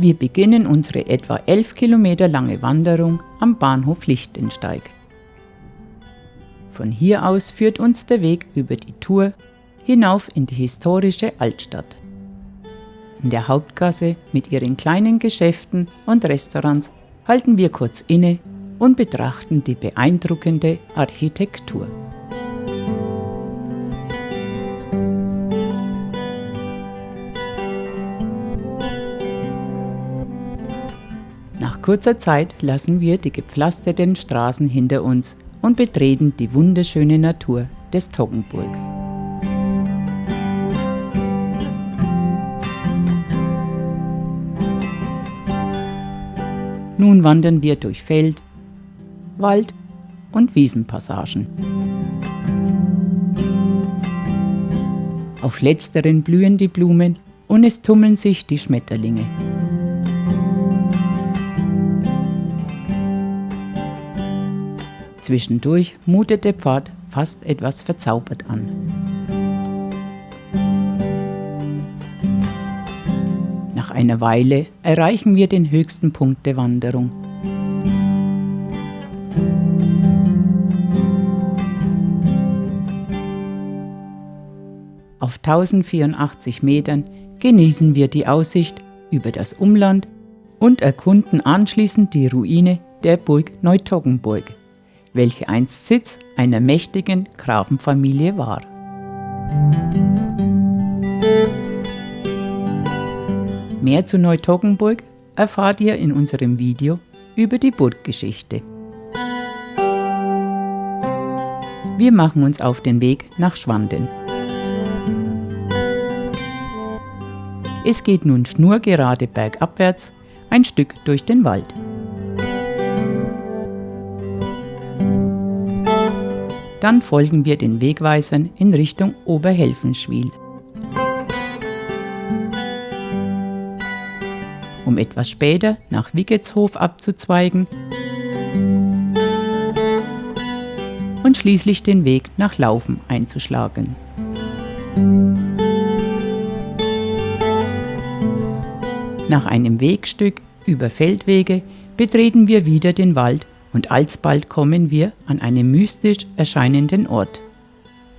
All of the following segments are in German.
Wir beginnen unsere etwa 11 Kilometer lange Wanderung am Bahnhof Lichtensteig. Von hier aus führt uns der Weg über die Thur hinauf in die historische Altstadt. In der Hauptgasse mit ihren kleinen Geschäften und Restaurants halten wir kurz inne und betrachten die beeindruckende Architektur. Nach kurzer Zeit lassen wir die gepflasterten Straßen hinter uns und betreten die wunderschöne Natur des Toggenburgs. Nun wandern wir durch Feld, Wald und Wiesenpassagen. Auf letzteren blühen die Blumen und es tummeln sich die Schmetterlinge. Zwischendurch mutet der Pfad fast etwas verzaubert an. Nach einer Weile erreichen wir den höchsten Punkt der Wanderung. Auf 1084 Metern genießen wir die Aussicht über das Umland und erkunden anschließend die Ruine der Burg Neutoggenburg, welche einst Sitz einer mächtigen Grafenfamilie war. Mehr zu Neutoggenburg erfahrt ihr in unserem Video über die Burggeschichte. Wir machen uns auf den Weg nach Schwanden. Es geht nun schnurgerade bergabwärts ein Stück durch den Wald. Dann folgen wir den Wegweisern in Richtung Oberhelfenschwil. Um etwas später nach Wigetshof abzuzweigen und schließlich den Weg nach Laufen einzuschlagen. Nach einem Wegstück über Feldwege betreten wir wieder den Wald und alsbald kommen wir an einem mystisch erscheinenden Ort,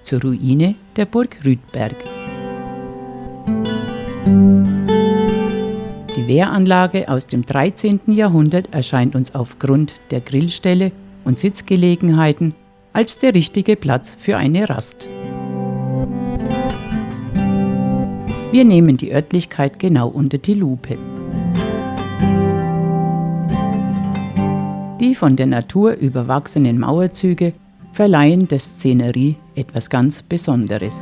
zur Ruine der Burg Rüdberg. Die Wehranlage aus dem 13. Jahrhundert erscheint uns aufgrund der Grillstelle und Sitzgelegenheiten als der richtige Platz für eine Rast. Wir nehmen die Örtlichkeit genau unter die Lupe. Die von der Natur überwachsenen Mauerzüge verleihen der Szenerie etwas ganz Besonderes.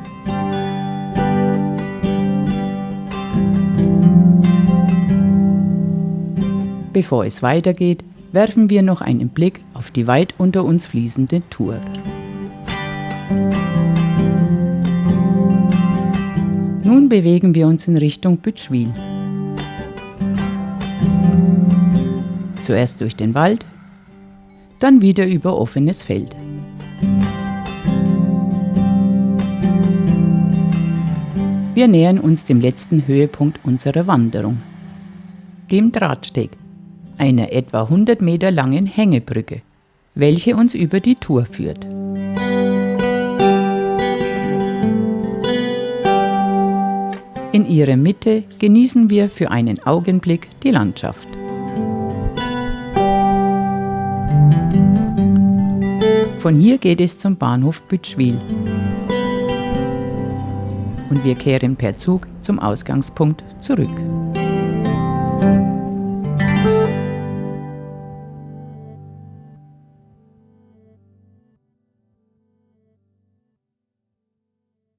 Bevor es weitergeht, werfen wir noch einen Blick auf die weit unter uns fließende Thur. Nun bewegen wir uns in Richtung Bütschwil. Zuerst durch den Wald, dann wieder über offenes Feld. Wir nähern uns dem letzten Höhepunkt unserer Wanderung, dem Drahtsteg, einer etwa 100 Meter langen Hängebrücke, welche uns über die Thur führt. In ihrer Mitte genießen wir für einen Augenblick die Landschaft. Von hier geht es zum Bahnhof Bütschwil und wir kehren per Zug zum Ausgangspunkt zurück.